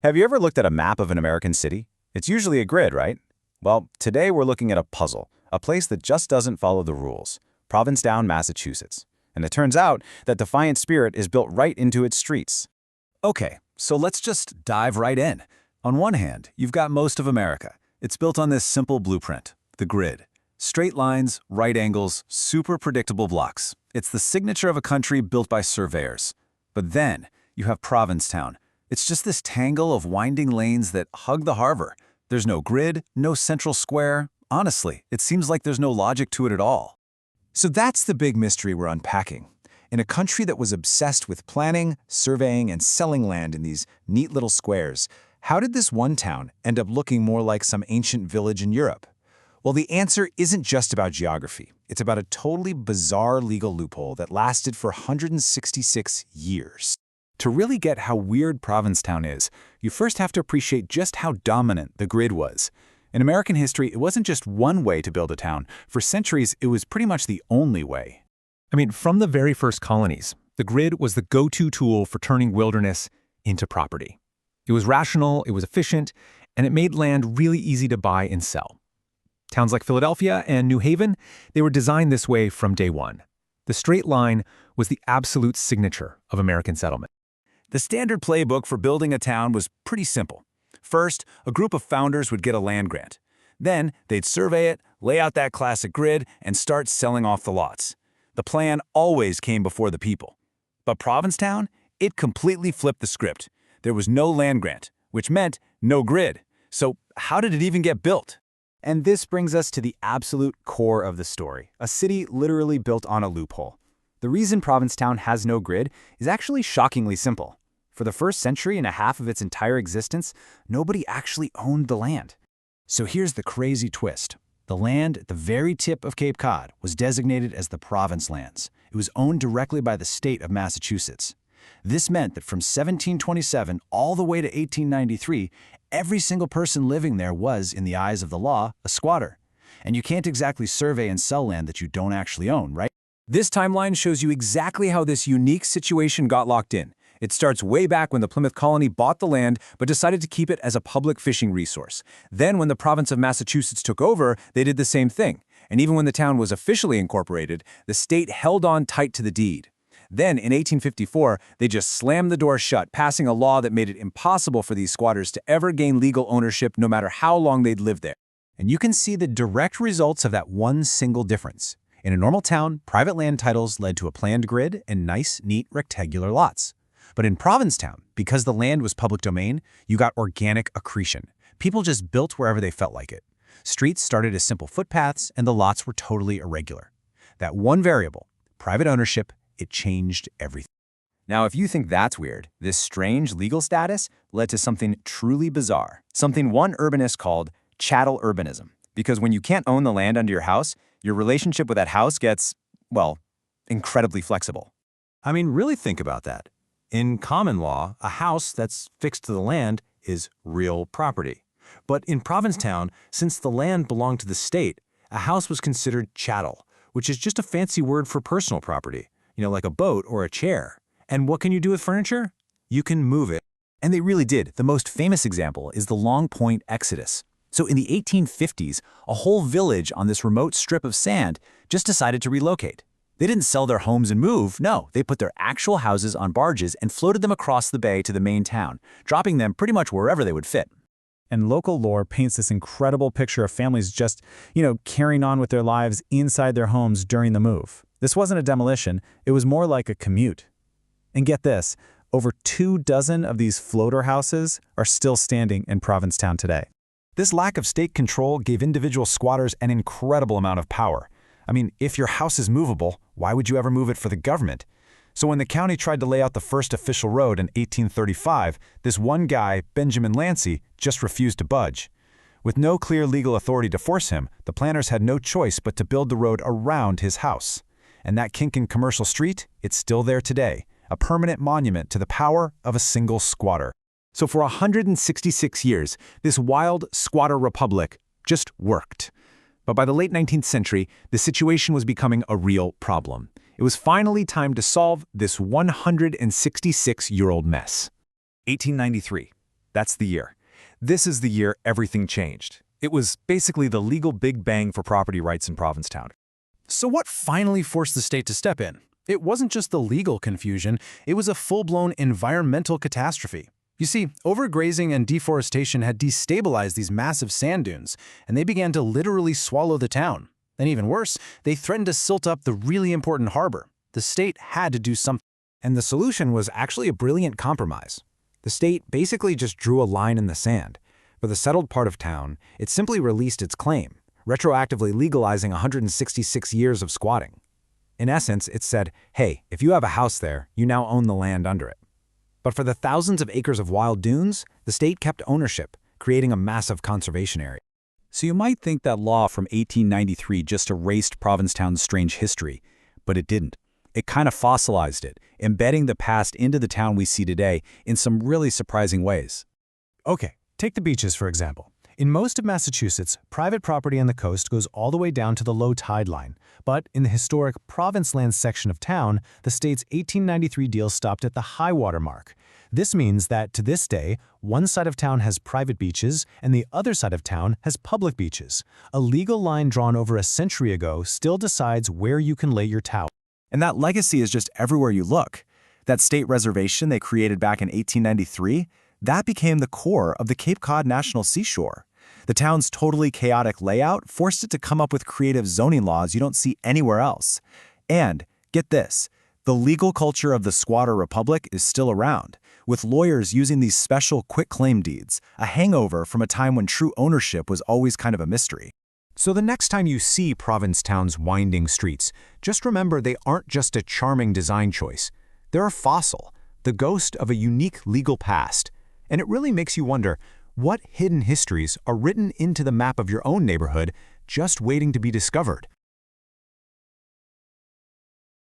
Have you ever looked at a map of an American city? It's usually a grid, right? Well, today we're looking at a puzzle, a place that just doesn't follow the rules, Provincetown, Massachusetts. And it turns out that defiant spirit is built right into its streets. Okay, so let's just dive right in. On one hand, you've got most of America. It's built on this simple blueprint, the grid. Straight lines, right angles, super predictable blocks. It's the signature of a country built by surveyors. But then, you have Provincetown. It's just this tangle of winding lanes that hug the harbor. There's no grid, no central square. Honestly, it seems like there's no logic to it at all. So that's the big mystery we're unpacking. In a country that was obsessed with planning, surveying, and selling land in these neat little squares, how did this one town end up looking more like some ancient village in Europe? Well, the answer isn't just about geography. It's about a totally bizarre legal loophole that lasted for 166 years. To really get how weird Provincetown is, you first have to appreciate just how dominant the grid was. In American history, it wasn't just one way to build a town. For centuries, it was pretty much the only way. From the very first colonies, the grid was the go-to tool for turning wilderness into property. It was rational, it was efficient, and it made land really easy to buy and sell. Towns like Philadelphia and New Haven, they were designed this way from day one. The straight line was the absolute signature of American settlement. The standard playbook for building a town was pretty simple. First, a group of founders would get a land grant. Then, they'd survey it, lay out that classic grid, and start selling off the lots. The plan always came before the people. But Provincetown, it completely flipped the script. There was no land grant, which meant no grid. So how did it even get built? And this brings us to the absolute core of the story, a city literally built on a loophole. The reason Provincetown has no grid is actually shockingly simple. For the first century and a half of its entire existence, nobody actually owned the land. So here's the crazy twist. The land at the very tip of Cape Cod was designated as the province lands. It was owned directly by the state of Massachusetts. This meant that from 1727 all the way to 1893, every single person living there was, in the eyes of the law, a squatter. And you can't exactly survey and sell land that you don't actually own, right? This timeline shows you exactly how this unique situation got locked in. It starts way back when the Plymouth colony bought the land but decided to keep it as a public fishing resource. Then when the province of Massachusetts took over, they did the same thing. And even when the town was officially incorporated, the state held on tight to the deed. Then, in 1854, they just slammed the door shut, passing a law that made it impossible for these squatters to ever gain legal ownership no matter how long they'd lived there. And you can see the direct results of that one single difference. In a normal town, private land titles led to a planned grid and nice, neat, rectangular lots. But in Provincetown, because the land was public domain, you got organic accretion. People just built wherever they felt like it. Streets started as simple footpaths, and the lots were totally irregular. That one variable, private ownership, it changed everything. Now, if you think that's weird, this strange legal status led to something truly bizarre, something one urbanist called chattel urbanism. Because when you can't own the land under your house, your relationship with that house gets, well, incredibly flexible. Really think about that. In common law, a house that's fixed to the land is real property. But in Provincetown, since the land belonged to the state, a house was considered chattel, which is just a fancy word for personal property, like a boat or a chair. And what can you do with furniture? You can move it. And they really did. The most famous example is the Long Point Exodus. So in the 1850s, a whole village on this remote strip of sand just decided to relocate. They didn't sell their homes and move. No, they put their actual houses on barges and floated them across the bay to the main town, dropping them pretty much wherever they would fit. And local lore paints this incredible picture of families just, carrying on with their lives inside their homes during the move. This wasn't a demolition, it was more like a commute. And get this, over 24 of these floater houses are still standing in Provincetown today. This lack of state control gave individual squatters an incredible amount of power. If your house is movable, why would you ever move it for the government? So when the county tried to lay out the first official road in 1835, this one guy, Benjamin Lancey, just refused to budge. With no clear legal authority to force him, the planners had no choice but to build the road around his house. And that kink in Commercial Street, it's still there today, a permanent monument to the power of a single squatter. So for 166 years, this wild squatter republic just worked. But by the late 19th century, the situation was becoming a real problem. It was finally time to solve this 166-year-old mess. 1893. That's the year. This is the year everything changed. It was basically the legal big bang for property rights in Provincetown. So what finally forced the state to step in? It wasn't just the legal confusion, it was a full-blown environmental catastrophe. You see, overgrazing and deforestation had destabilized these massive sand dunes, and they began to literally swallow the town. And even worse, they threatened to silt up the really important harbor. The state had to do something. And the solution was actually a brilliant compromise. The state basically just drew a line in the sand. For the settled part of town, it simply released its claim, retroactively legalizing 166 years of squatting. In essence, it said, hey, if you have a house there, you now own the land under it. But for the thousands of acres of wild dunes, the state kept ownership, creating a massive conservation area. So you might think that law from 1893 just erased Provincetown's strange history, but it didn't. It kind of fossilized it, embedding the past into the town we see today in some really surprising ways. Okay, take the beaches, for example. In most of Massachusetts, private property on the coast goes all the way down to the low tide line. But in the historic Province Lands section of town, the state's 1893 deal stopped at the high water mark. This means that, to this day, one side of town has private beaches and the other side of town has public beaches. A legal line drawn over a century ago still decides where you can lay your towel. And that legacy is just everywhere you look. That state reservation they created back in 1893, that became the core of the Cape Cod National Seashore. The town's totally chaotic layout forced it to come up with creative zoning laws you don't see anywhere else. And, get this, the legal culture of the squatter republic is still around, with lawyers using these special quitclaim deeds, a hangover from a time when true ownership was always kind of a mystery. So the next time you see Provincetown's winding streets, just remember they aren't just a charming design choice. They're a fossil, the ghost of a unique legal past. And it really makes you wonder, what hidden histories are written into the map of your own neighborhood just waiting to be discovered?